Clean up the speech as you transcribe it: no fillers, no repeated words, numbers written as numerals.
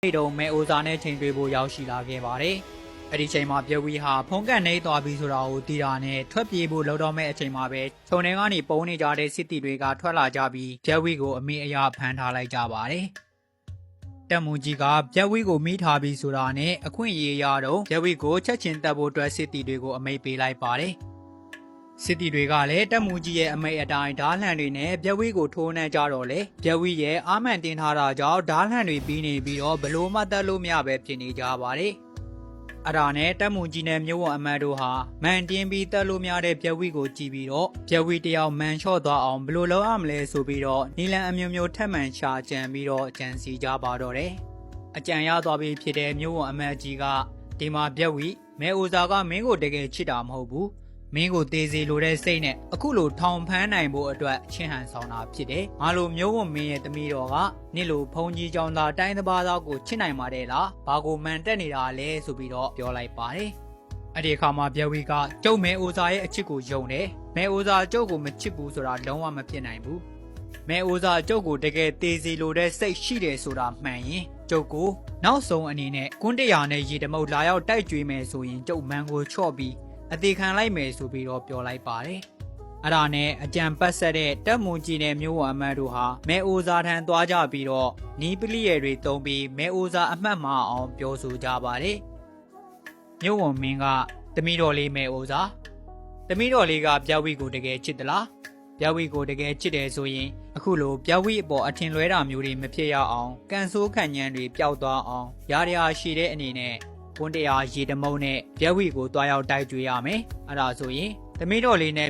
အဲ့တုန်းမဲအိုဇာနဲ့ချိန်တွေ့ဖို့ရောက်ရှိလာခဲ့ပါတယ်။အဲ့ဒီချိန်မှာပြက်ဝီဟာဖုံးကန်နေသွားပြီဆိုတာကိုသိတာနဲ့ထွက်ပြေးဖို့လှုပ်တော့မဲ့အချိန်မှာပဲခြုံထဲကနေပုံနေကြတဲ့စစ်တီတွေကထွက်လာကြပြီးပြက်ဝီကိုအမေအရာဖမ်းထားလိုက်ကြပါတယ်။တက်မူကြီးကပြက်ဝီကိုမိထားပြီးဆိုတာနဲ့အခွင့်အရေးရတော့ပြက်ဝီကိုချက်ချင်းတက်ဖို့အတွက်စစ်တီတွေကိုအမိတ်ပေးလိုက်ပါတယ်။စစ်တီတွေကလည်းတက်မူကြီးရဲ့အမိတ်အတိုင်းဓားလှန်တွေနဲ့ပြက်ဝီကိုထိုးနှံကြတော့လေပြက်ဝီရဲ့အာမန်တင်ထားတာကြောင့်ဓားလှန်တွေပြီးနေပြီးတော့ဘလို့မှတက်လို့မရပဲဖြစ်နေကြပါတယ်။အဲ့ဒါနဲ့တက်မူကြီးနဲ့မြို့ဝန်အမတ်တို့ဟာမန်တင်းပြီးတက်လို့မရတဲ့ပြက်ဝီကိုကြည့်ပြီးတော့ပြက်ဝီတယောက်မန်လျှော့သွားအောင်ဘလို့လုပ်ရမလဲဆိုပြီးတော့နီလန်အမျိုးမျိုးထက်မှန်ရှာကြံပြီးတော့ကြံစီကြပါတော့တယ်။အကြံရသွားပြီးဖြစ်တဲ့မြို့ဝန်အမတ်ကြီးကဒီမှာပြက်ဝီမဲအိုဇာကမင်းကိုတကယ်ချစ်တာမဟုတ်ဘူးမင်းကိုတေးစီလိုတဲ့စိတ်နဲ့အခုလိုထောင်ဖမ်းနိုင်ဖို့အတွက်ချင်းဟန်ဆောင်တာဖြစ်တယ်။ငါလိုမျိုးဝန်မင်းရဲ့တမီတော်ကနစ်လိုဖုန်ကြီးကြောင်သားတိုင်းတစ်ပါးသားကိုချစ်နိုင်ပါတယ်လား။ဘာကိုမှန်တက်နေတာလဲဆိုပြီးတော့ပြောလိုက်ပါတယ်။အဲ့ဒီအခါမှာပြက်ဝီကကျုပ်မဲအိုဇာရဲ့အချစ်ကိုယုံတယ်။မဲအိုဇာကျုပ်ကိုမချစ်ဘူးဆိုတာလုံးဝမဖြစ်နိုင်ဘူး။မဲအိုဇာကျုပ်ကိုတကယ်တေးစီလိုတဲ့စိတ်ရှိတယ်ဆိုတာမှန်ရင်ကျုပ်ကိုနောက်ဆုံးအနေနဲ့ကွန်းတရာနဲ့ရေတမုတ်လာရောက်တိုက်ကြွေးမယ်ဆိုရင်ကျုပ်မန်ကိုချော့ပြီးအသေးခံလိုက်မယ်ဆိုပြီးတော့ပြောလိုက်ပါတယ်။အဲ့ဒါနဲ့အကြံပတ်ဆက်တဲ့တက်မွန်ကြီးနဲ့မျိုးဝအမတ်တို့ဟာမဲအိုဇာထံသွားကြပြီးတော့နီးပလီရဲတွေတုံးပြီးမဲအိုဇာအမှတ်မအောင်ပြောဆိုကြပါတယ်။မျိုးဝမင်းကတမီတော်လေးမဲအိုဇာတမီတော်လေးကပြဝီကိုတကယ်ချစ်သလားပြဝီကိုတကယ်ချစ်တယ်ဆိုရင်အခုလိုပြဝီအပေါ်အထင်လွဲတာမျိုးတွေမဖြစ်ရအောင်ကန်ဆိုးခံညံတွေပျောက်သွားအောင်ရာရာရှိတဲ့အနေနဲ့ကွန်းတရာရေတမုံနဲ့ပြက်ဝီကိုတွားရောက်တိုက်ကြွေးရမယ်။အဲ့ဒါဆိုရင်သမီးတော်လေးနဲ့